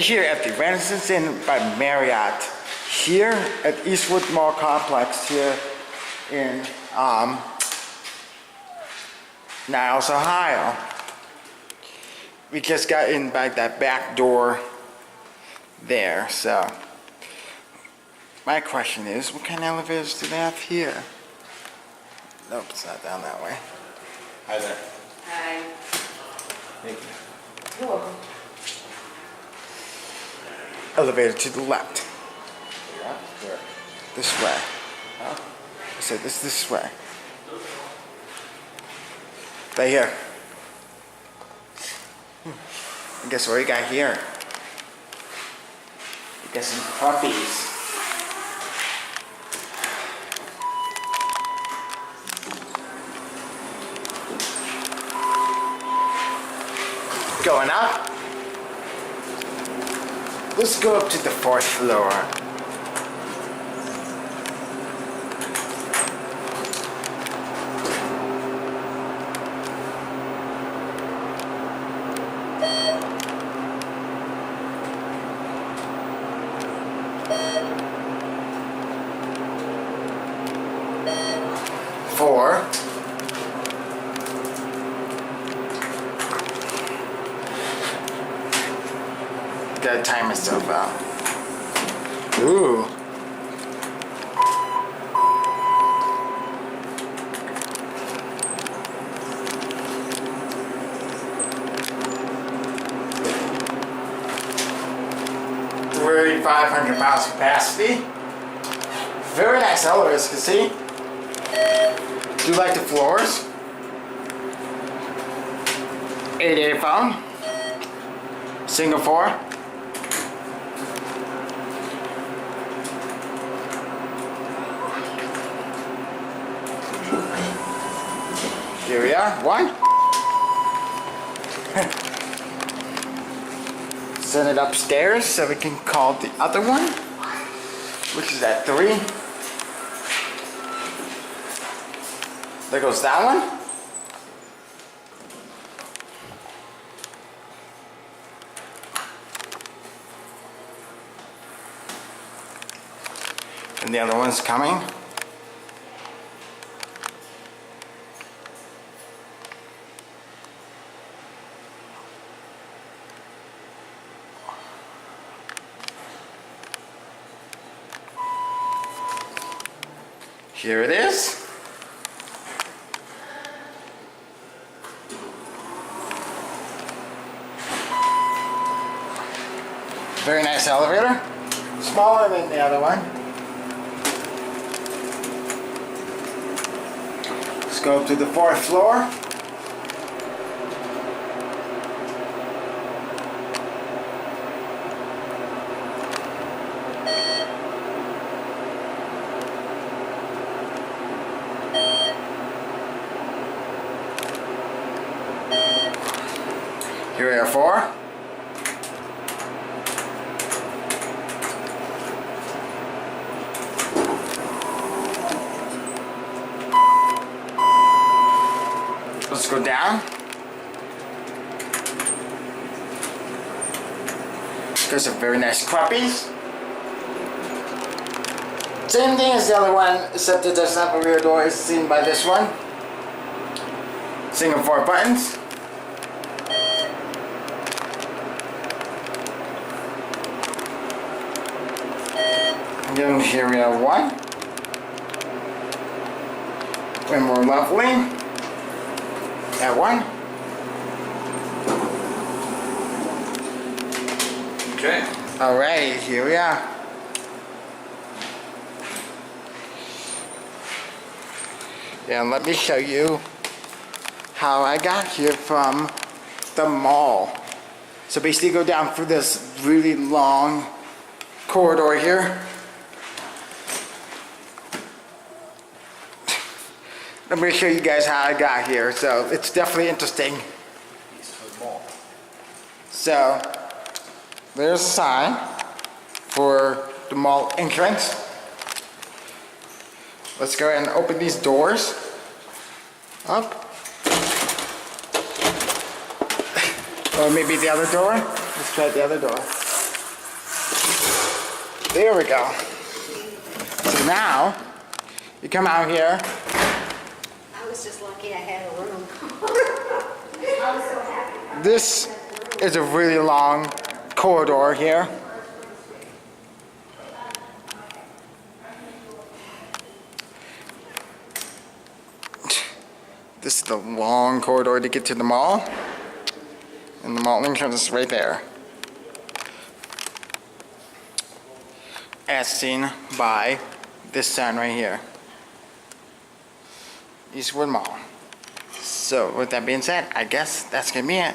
here at the Renaissance Inn by Marriott, here at Eastwood Mall Complex here in Niles, Ohio. We just got in by that back door there, so my question is, what kind of elevators do they have here? Nope, it's not down that way. Hi there. Hi. Thank you. You're welcome. Elevator to the left. Yeah, where? This way. Huh? I said this way. Right here. And guess what we got here? We got some puppies. Going up. Let's go up to the 4th floor. Four. Gotta time myself out. Ooh. Really 500 pounds capacity. Very nice elevators, you can see. Do you like the floors? 8 phone. Single 4. Here we are, 1. Send it upstairs so we can call the other one, which is at 3. There goes that one. And the other one's coming. Here it is. Very nice elevator. Smaller than the other one. Let's go up to the 4th floor. Here we are 4. Let's go down. There's some very nice crappies. Same thing as the other one, except it doesn't have a rear door. It's seen by this one. Single 4 buttons. Then here we have 1. And more lovely. At 1. Okay. Alrighty, here we are. Yeah, and let me show you how I got here from the mall. So basically go down through this really long corridor here. I'm going to show you guys how I got here, so it's definitely interesting. Eastwood Mall. So, there's a sign for the mall entrance. Let's go ahead and open these doors up. Or maybe the other door. Let's try the other door. There we go. So now, you come out here. I was just lucky I had a room. I was so happy. This is a really long corridor here. This is the long corridor to get to the mall. And the mall entrance is right there. As seen by this sign right here. Eastwood Mall. So with that being said, I guess that's gonna be it.